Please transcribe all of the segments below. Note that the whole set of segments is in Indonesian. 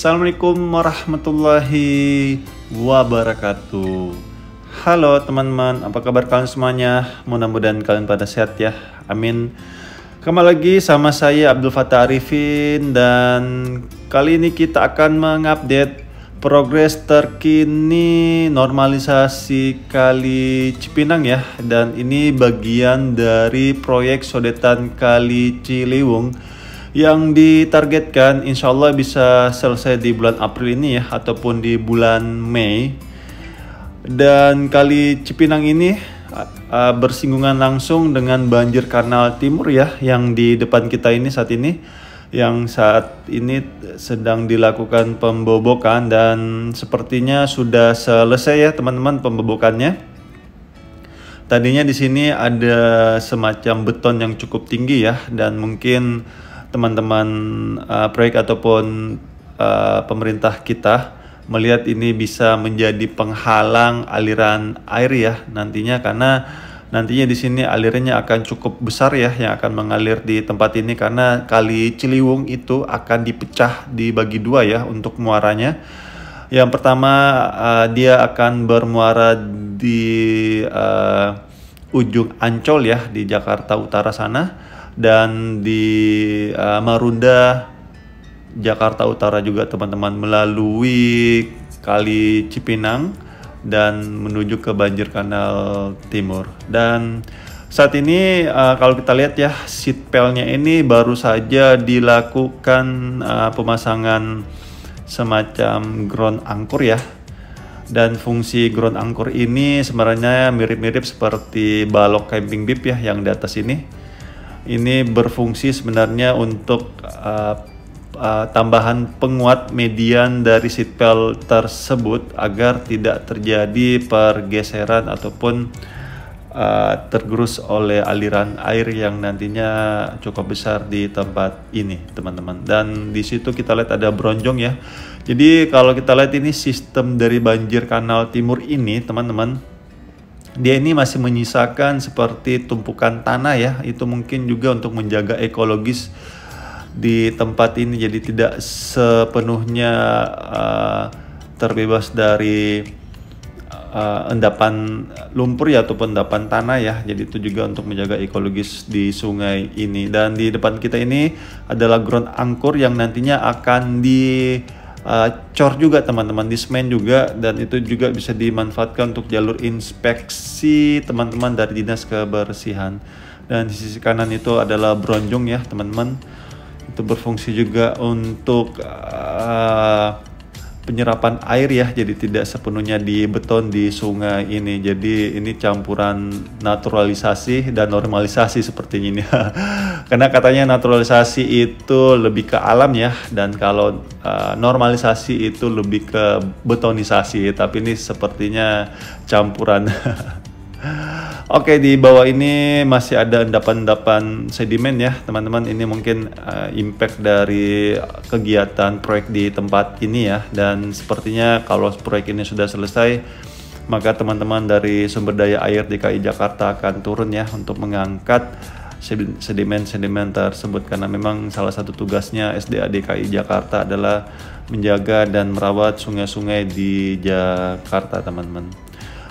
Assalamualaikum warahmatullahi wabarakatuh. Halo teman-teman, apa kabar kalian semuanya? Mudah-mudahan kalian pada sehat ya, amin. Kembali lagi sama saya Abdul Fattah Arifin, dan kali ini kita akan mengupdate progres terkini normalisasi Kali Cipinang ya. Dan ini bagian dari proyek sodetan Kali Ciliwung yang ditargetkan insya Allah bisa selesai di bulan April ini ya, ataupun di bulan Mei. Dan Kali Cipinang ini bersinggungan langsung dengan banjir kanal timur ya, yang di depan kita ini saat ini, yang saat ini sedang dilakukan pembobokan, dan sepertinya sudah selesai ya teman-teman pembobokannya. Tadinya di sini ada semacam beton yang cukup tinggi ya, dan mungkin teman-teman proyek ataupun pemerintah kita melihat ini bisa menjadi penghalang aliran air ya nantinya, karena nantinya di sini alirannya akan cukup besar ya yang akan mengalir di tempat ini, karena Kali Ciliwung itu akan dipecah dibagi dua ya untuk muaranya. Yang pertama dia akan bermuara di ujung Ancol ya, di Jakarta Utara sana, dan di Marunda Jakarta Utara juga teman-teman, melalui Kali Cipinang dan menuju ke banjir kanal timur. Dan saat ini kalau kita lihat ya, seatbeltnya ini baru saja dilakukan pemasangan semacam ground anchor ya. Dan fungsi ground anchor ini sebenarnya mirip-mirip seperti balok camping bib ya yang di atas ini. Ini berfungsi sebenarnya untuk tambahan penguat median dari seatbelt tersebut agar tidak terjadi pergeseran ataupun tergerus oleh aliran air yang nantinya cukup besar di tempat ini teman-teman. Dan di situ kita lihat ada bronjong ya. Jadi kalau kita lihat ini sistem dari banjir kanal timur ini teman-teman, dia ini masih menyisakan seperti tumpukan tanah ya. Itu mungkin juga untuk menjaga ekologis di tempat ini, jadi tidak sepenuhnya terbebas dari endapan lumpur ya ataupun endapan tanah ya. Jadi itu juga untuk menjaga ekologis di sungai ini. Dan di depan kita ini adalah ground anchor yang nantinya akan cor juga teman-teman, di semen juga, dan itu juga bisa dimanfaatkan untuk jalur inspeksi teman-teman dari Dinas Kebersihan. Dan di sisi kanan itu adalah bronjong ya teman-teman, itu berfungsi juga untuk penyerapan air ya, jadi tidak sepenuhnya di beton di sungai ini. Jadi ini campuran naturalisasi dan normalisasi sepertinya ini. Karena katanya naturalisasi itu lebih ke alam ya, dan kalau normalisasi itu lebih ke betonisasi, tapi ini sepertinya campuran. Oke, di bawah ini masih ada endapan-endapan sedimen ya teman-teman. Ini mungkin impact dari kegiatan proyek di tempat ini ya. Dan sepertinya kalau proyek ini sudah selesai, maka teman-teman dari sumber daya air DKI Jakarta akan turun ya untuk mengangkat sedimen-sedimen tersebut, karena memang salah satu tugasnya SDA DKI Jakarta adalah menjaga dan merawat sungai-sungai di Jakarta teman-teman.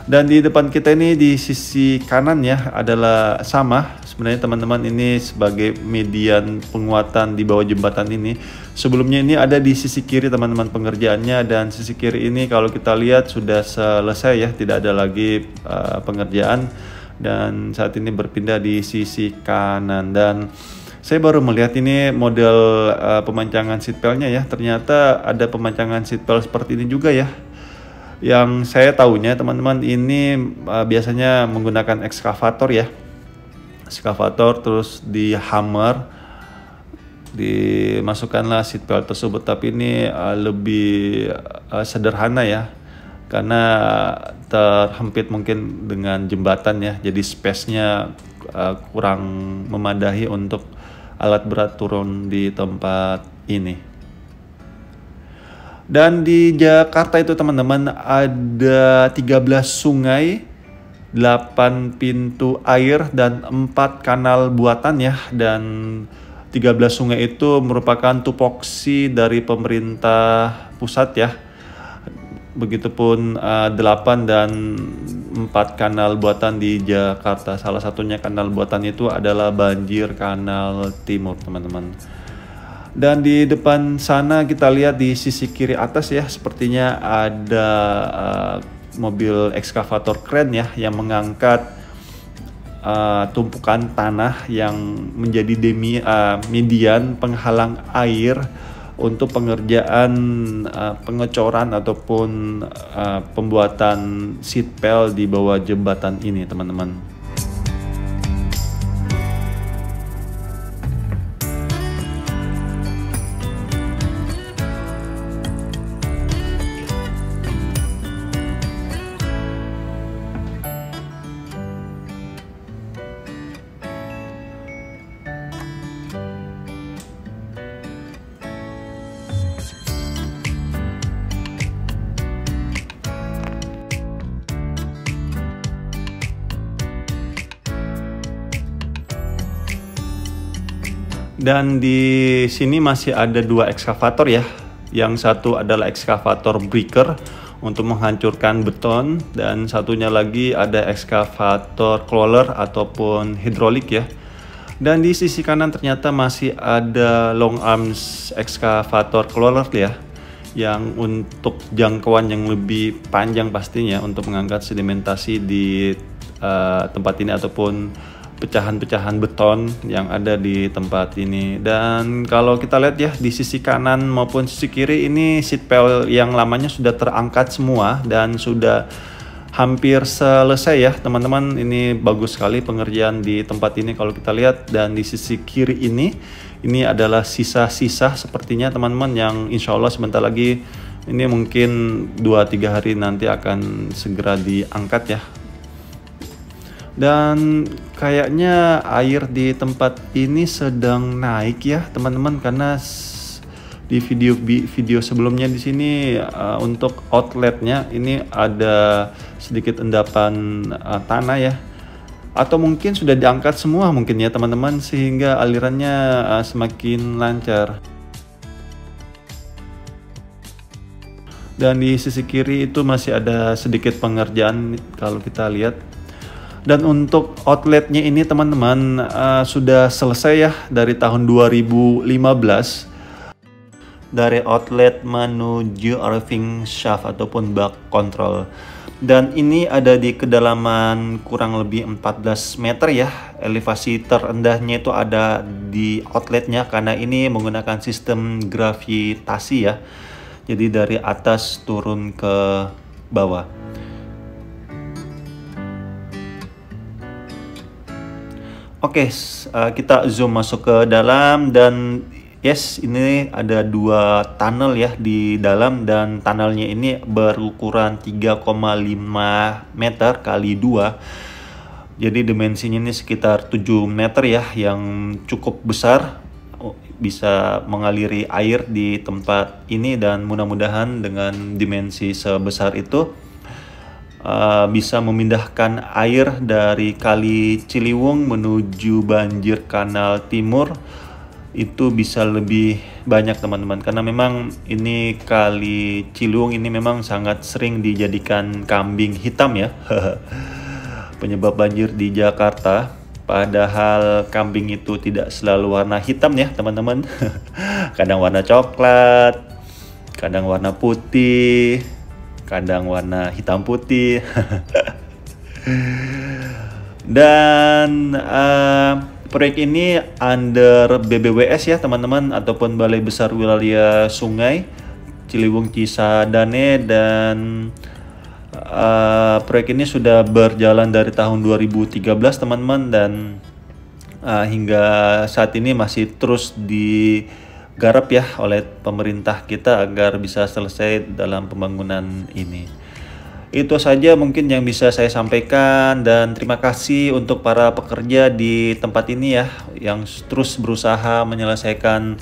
Dan di depan kita ini di sisi kanan ya adalah sama sebenarnya teman-teman, ini sebagai median penguatan di bawah jembatan ini. Sebelumnya ini ada di sisi kiri teman-teman pengerjaannya, dan sisi kiri ini kalau kita lihat sudah selesai ya, tidak ada lagi pengerjaan, dan saat ini berpindah di sisi kanan. Dan saya baru melihat ini model pemancangan seatbeltnya ya, ternyata ada pemancangan seatbelt seperti ini juga ya. Yang saya tahunya teman-teman ini biasanya menggunakan ekskavator ya, ekskavator terus di hammer dimasukkanlah seatbelt tersebut. Tapi ini lebih sederhana ya, karena terhempit mungkin dengan jembatan ya, jadi space-nya kurang memadahi untuk alat berat turun di tempat ini. Dan di Jakarta itu teman-teman ada 13 sungai, 8 pintu air, dan 4 kanal buatan ya. Dan 13 sungai itu merupakan tupoksi dari pemerintah pusat ya. Begitupun 8 dan 4 kanal buatan di Jakarta. Salah satunya kanal buatan itu adalah Banjir Kanal Timur, teman-teman. Dan di depan sana kita lihat di sisi kiri atas ya, sepertinya ada mobil ekskavator kren ya yang mengangkat tumpukan tanah yang menjadi median penghalang air untuk pengerjaan pengecoran ataupun pembuatan seatbelt di bawah jembatan ini, teman-teman. Dan di sini masih ada 2 ekskavator ya. Yang satu adalah ekskavator breaker untuk menghancurkan beton, dan satunya lagi ada ekskavator crawler ataupun hidrolik ya. Dan di sisi kanan ternyata masih ada long arms ekskavator crawler ya, yang untuk jangkauan yang lebih panjang pastinya untuk mengangkat sedimentasi di tempat ini ataupun pecahan-pecahan beton yang ada di tempat ini. Dan kalau kita lihat ya, di sisi kanan maupun sisi kiri ini seatbelt yang lamanya sudah terangkat semua dan sudah hampir selesai ya, teman-teman. Ini bagus sekali pengerjaan di tempat ini kalau kita lihat. Dan di sisi kiri ini adalah sisa-sisa sepertinya, teman-teman, yang insya Allah sebentar lagi, ini mungkin 2-3 hari nanti akan segera diangkat ya. Dan kayaknya air di tempat ini sedang naik ya, teman-teman, karena di video sebelumnya di sini untuk outletnya ini ada sedikit endapan tanah ya, atau mungkin sudah diangkat semua mungkin ya, teman-teman, sehingga alirannya semakin lancar. Dan di sisi kiri itu masih ada sedikit pengerjaan kalau kita lihat. Dan untuk outletnya ini, teman-teman, sudah selesai ya dari tahun 2015. Dari outlet menuju arriving shaft ataupun bak control. Dan ini ada di kedalaman kurang lebih 14 meter ya. Elevasi terendahnya itu ada di outletnya karena ini menggunakan sistem gravitasi ya. Jadi dari atas turun ke bawah. Oke, kita zoom masuk ke dalam, dan yes, ini ada 2 tunnel ya di dalam, dan tunnelnya ini berukuran 3,5 meter kali 2. Jadi dimensinya ini sekitar 7 meter ya, yang cukup besar, bisa mengaliri air di tempat ini. Dan mudah-mudahan dengan dimensi sebesar itu bisa memindahkan air dari Kali Ciliwung menuju Banjir Kanal Timur itu bisa lebih banyak, teman-teman, karena memang ini Kali Ciliwung ini memang sangat sering dijadikan kambing hitam ya. Penyebab banjir di Jakarta, padahal kambing itu tidak selalu warna hitam ya, teman-teman. Kadang warna coklat, kadang warna putih, kadang warna hitam putih. Dan proyek ini under BBWS ya, teman-teman, ataupun Balai Besar Wilayah Sungai Ciliwung Cisadane. Dan proyek ini sudah berjalan dari tahun 2013, teman-teman, dan hingga saat ini masih terus digarap ya oleh pemerintah kita agar bisa selesai dalam pembangunan ini. Itu saja mungkin yang bisa saya sampaikan, dan terima kasih untuk para pekerja di tempat ini ya, yang terus berusaha menyelesaikan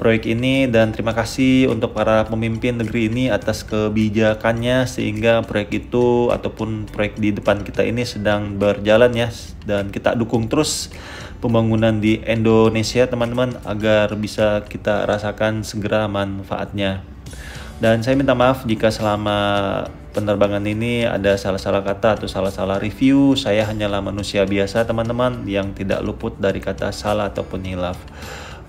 proyek ini, dan terima kasih untuk para pemimpin negeri ini atas kebijakannya sehingga proyek itu ataupun proyek di depan kita ini sedang berjalan ya, dan kita dukung terus pembangunan di Indonesia teman-teman agar bisa kita rasakan segera manfaatnya. Dan saya minta maaf jika selama penerbangan ini ada salah-salah kata atau salah-salah review. Saya hanyalah manusia biasa teman-teman yang tidak luput dari kata salah ataupun hilaf.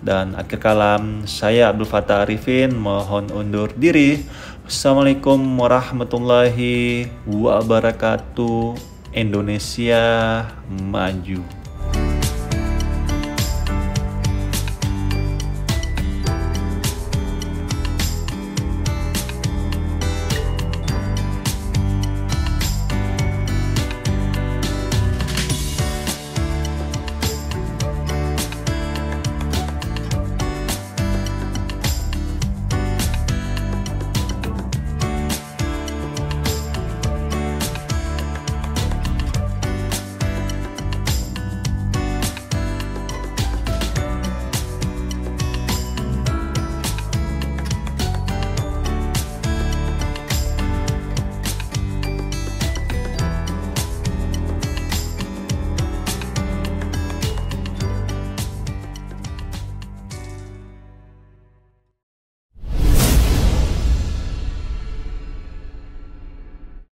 Dan akhir kalam, saya Abdul Fattah Arifin mohon undur diri. Assalamualaikum warahmatullahi wabarakatuh. Indonesia maju.